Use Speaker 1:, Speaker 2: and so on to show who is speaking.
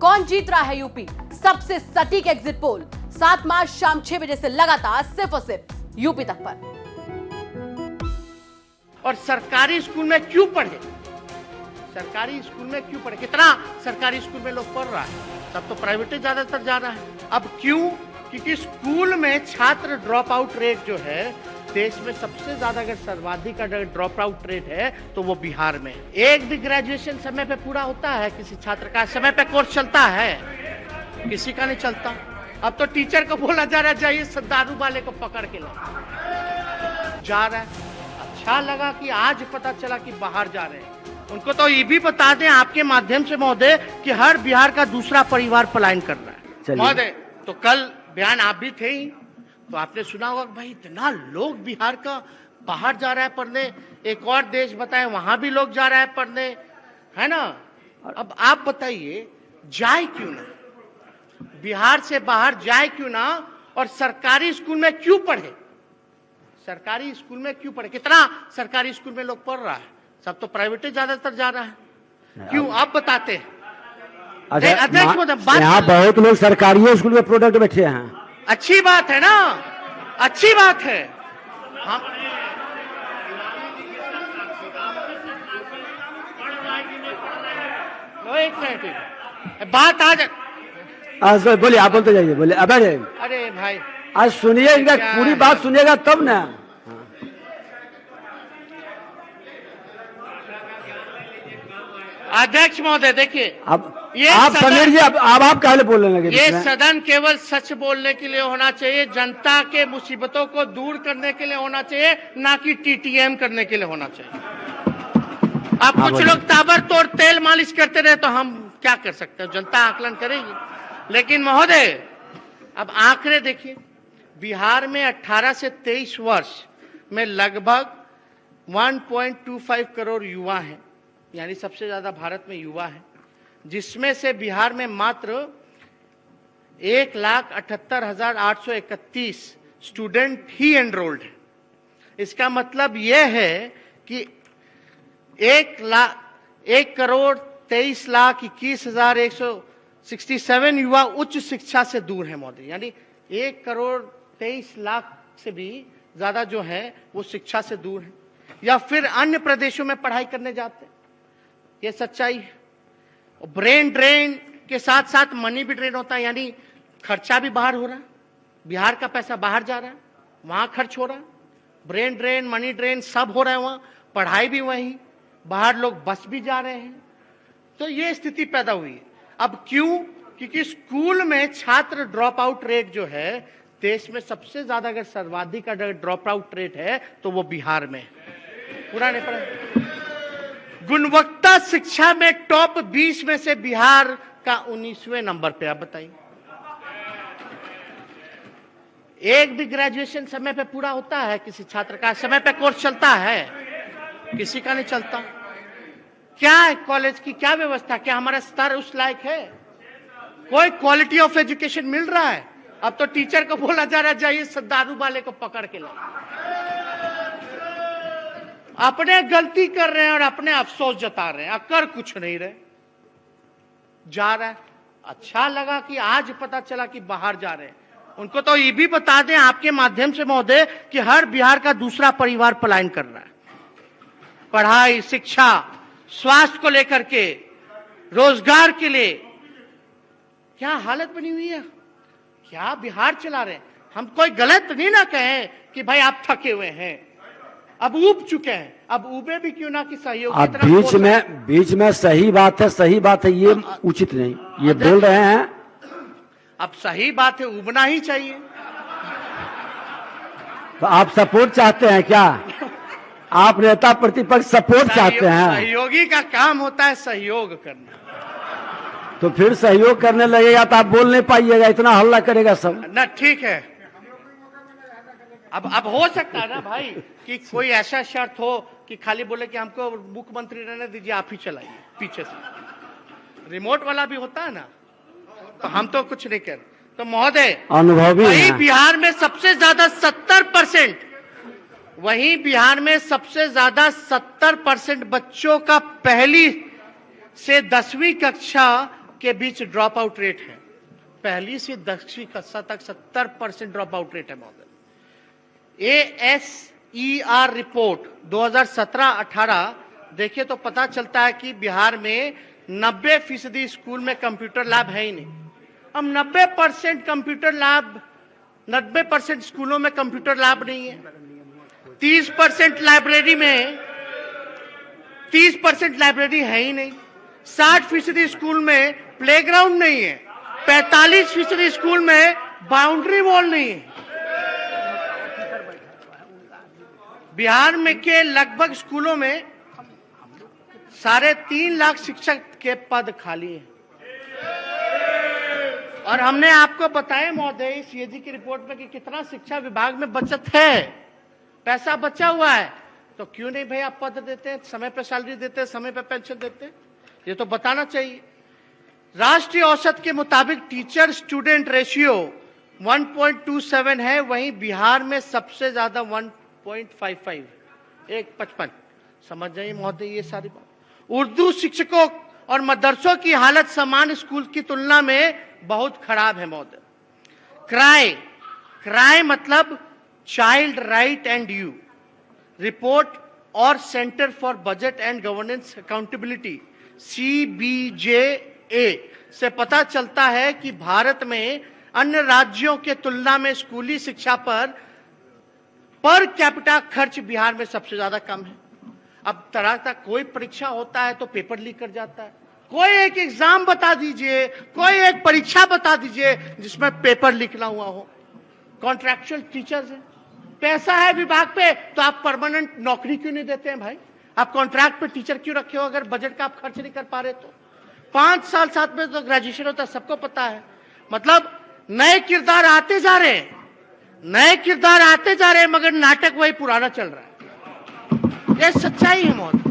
Speaker 1: कौन जीत रहा है यूपी? सबसे सटीक एग्जिट पोल 7 मार्च शाम 6 बजे से लगातार सिर्फ और सिर्फ यूपी तक पर।
Speaker 2: और सरकारी स्कूल में क्यों पढ़े? सरकारी स्कूल में क्यों पढ़े? कितना सरकारी स्कूल में लोग पढ़ रहा है? सब तो प्राइवेट ज्यादातर जा रहा है। अब क्यों? क्योंकि स्कूल में छात्र ड्रॉप आउट रेट जो है देश में सबसे ज्यादा, अगर सर्वाधिक अगर ड्रॉप आउट रेट है तो वो बिहार में। एक भी ग्रेजुएशन समय पे पूरा होता है किसी छात्र का? समय पे कोर्स चलता है? किसी का नहीं चलता। अब तो टीचर को बोला जा रहा है जाइए दारू वाले को पकड़ के ला जा रहा है। अच्छा लगा कि आज पता चला कि बाहर जा रहे हैं। उनको तो ये भी बता दें आपके माध्यम से महोदय कि हर बिहार का दूसरा परिवार पलायन कर रहा है। महोदय तो कल बयान आप भी थे ही, तो आपने सुना होगा भाई इतना लोग बिहार का बाहर जा रहा है पढ़ने। एक और देश बताएं वहां भी लोग जा रहा है पढ़ने, है ना। अब आप बताइए जाए क्यों ना, बिहार से बाहर जाए क्यों ना, और सरकारी स्कूल में क्यों पढ़े? सरकारी स्कूल में क्यों पढ़े? कितना सरकारी स्कूल में लोग पढ़ रहा है? सब तो प्राइवेट ज्यादातर जा रहा है। क्यों? आप बताते हैं। अध्यक्ष
Speaker 3: यहाँ बहुत लोग सरकारी स्कूल में प्रोडक्ट बैठे हैं।
Speaker 2: अच्छी बात है ना, अच्छी बात है। हम एक मिनट बात आज
Speaker 3: बोलिए, आप बोलते जाइए, बोले। अब
Speaker 2: अरे भाई
Speaker 3: आज सुनिए, इनका पूरी बात सुनिएगा तब ना।
Speaker 2: अध्यक्ष महोदय देखिए,
Speaker 3: अब आप समझिए, अब आप कहले बोलने लगे।
Speaker 2: ये सदन केवल सच बोलने के लिए होना चाहिए, जनता के मुसीबतों को दूर करने के लिए होना चाहिए, ना कि टीटीएम करने के लिए होना चाहिए। अब कुछ लोग ताबड़तोड़ तेल मालिश करते रहे तो हम क्या कर सकते हैं? जनता आकलन करेगी। लेकिन महोदय अब आंकड़े देखिए, बिहार में 18 से 23 वर्ष में लगभग 1.25 करोड़ युवा हैं, यानी सबसे ज्यादा भारत में युवा है, जिसमें से बिहार में मात्र 1,78,831 स्टूडेंट ही एनरोल्ड है। इसका मतलब यह है कि 1,23,21,167 युवा उच्च शिक्षा से दूर है महोदय। यानी 1,23,00,000 से भी ज्यादा जो है वो शिक्षा से दूर है, या फिर अन्य प्रदेशों में पढ़ाई करने जाते हैं। ये सच्चाई है। ब्रेन ड्रेन के साथ साथ मनी भी ड्रेन होता है, यानी खर्चा भी बाहर हो रहा है, बिहार का पैसा बाहर जा रहा है, वहां खर्च हो रहा है। ब्रेन ड्रेन, मनी ड्रेन सब हो रहा है वहां, पढ़ाई भी वहीं, बाहर लोग बस भी जा रहे हैं। तो ये स्थिति पैदा हुई है। अब क्यों? क्योंकि स्कूल में छात्र ड्रॉप आउट रेट जो है देश में सबसे ज्यादा, अगर सर्वाधिक अगर ड्रॉप आउट रेट है तो वो बिहार में। पूरा नहीं पढ़ा। गुणवत्ता शिक्षा में टॉप 20 में से बिहार का 19वें नंबर पे। आप बताइए, एक भी ग्रेजुएशन समय पे पूरा होता है किसी छात्र का? समय पे कोर्स चलता है? किसी का नहीं चलता। क्या है कॉलेज की क्या व्यवस्था? क्या हमारा स्तर उस लायक है? कोई क्वालिटी ऑफ एजुकेशन मिल रहा है? अब तो टीचर को बोला जा रहा है जाइए दारू वाले को पकड़ के ला। अपने गलती कर रहे हैं और अपने अफसोस जता रहे हैं, कर कुछ नहीं रहे, जा रहा है। अच्छा लगा कि आज पता चला कि बाहर जा रहे हैं। उनको तो ये भी बता दें आपके माध्यम से महोदय कि हर बिहार का दूसरा परिवार पलायन कर रहा है। पढ़ाई, शिक्षा, स्वास्थ्य को लेकर के, रोजगार के लिए क्या हालत बनी हुई है, क्या बिहार चला रहे हैं। हम कोई गलत नहीं ना कहें कि भाई आप थके हुए हैं, अब ऊब चुके हैं, अब ऊबे भी क्यों ना कि सहयोग की तरफ।
Speaker 3: बीच में सही बात है, ये उचित नहीं, ये बोल रहे हैं।
Speaker 2: अब सही बात है, उबना ही चाहिए।
Speaker 3: तो आप सपोर्ट चाहते हैं क्या? आप नेता प्रतिपक्ष सपोर्ट चाहते हैं?
Speaker 2: सहयोगी का काम होता है सहयोग करना।
Speaker 3: तो फिर सहयोग करने लगेगा तो आप बोल नहीं पाइएगा, इतना हल्ला करेगा सब
Speaker 2: ना। ठीक है, अब हो सकता है ना भाई कि कोई ऐसा शर्त हो कि खाली बोले कि हमको मुख्यमंत्री रहने दीजिए, आप ही चलाइए पीछे से। रिमोट वाला भी होता है ना, तो हम तो कुछ नहीं कर। तो महोदय
Speaker 3: अनुभवी
Speaker 2: वही बिहार में सबसे ज्यादा 70%, वहीं बिहार में सबसे ज्यादा 70% बच्चों का पहली से 10वीं कक्षा के बीच ड्रॉप आउट रेट है। पहली से 10वीं कक्षा तक 70% ड्रॉप आउट रेट है महोदय। ASER रिपोर्ट 2017-18 देखिए तो पता चलता है कि बिहार में 90% स्कूल में कंप्यूटर लैब है ही नहीं। अब 90% कंप्यूटर लैब, 90% स्कूलों में कंप्यूटर लैब नहीं है। 30% लाइब्रेरी में 30% लाइब्रेरी है ही नहीं। 60% स्कूल में प्लेग्राउंड नहीं है। 45% स्कूल में बाउंड्री वॉल नहीं है। बिहार में के लगभग स्कूलों में 3.5 लाख शिक्षक के पद खाली हैं। और हमने आपको बताया महोदय इस सीएजी की रिपोर्ट में कि कितना शिक्षा विभाग में बचत है, पैसा बचा हुआ है। तो क्यों नहीं भाई आप पद देते हैं, समय पे सैलरी देते हैं, समय पे पेंशन देते हैं, ये तो बताना चाहिए। राष्ट्रीय औसत के मुताबिक टीचर स्टूडेंट रेशियो 1.27 है, वहीं बिहार में सबसे ज्यादा 1.55, 1.55। समझ जाइए महोदय ये सारी बात। उर्दू शिक्षकों और मदरसों की हालत सामान्य स्कूल की तुलना में बहुत खराब है महोदय। क्राई मतलब child right and you report और centre for budget and governance accountability CBJA से पता चलता है कि भारत में अन्य राज्यों के तुलना में स्कूली शिक्षा पर कैपिटा खर्च बिहार में सबसे ज्यादा कम है। अब तरह का कोई परीक्षा होता है तो पेपर लीक कर जाता है। कोई एक एग्जाम बता दीजिए, कोई एक परीक्षा बता दीजिए जिसमें पेपर लीक ना हुआ हो। कॉन्ट्रैक्चुअल टीचर्स हैं, पैसा है विभाग पे, तो आप परमानेंट नौकरी क्यों नहीं देते हैं भाई? आप कॉन्ट्रैक्ट पे टीचर क्यों रखे हो अगर बजट का आप खर्च नहीं कर पा रहे तो? 5 साल साथ में तो ग्रेजुएशन होता है, सबको पता है। मतलब नए किरदार आते जा रहे हैं, नए किरदार आते जा रहे हैं, मगर नाटक वही पुराना चल रहा है। ये सच्चाई है महोदय।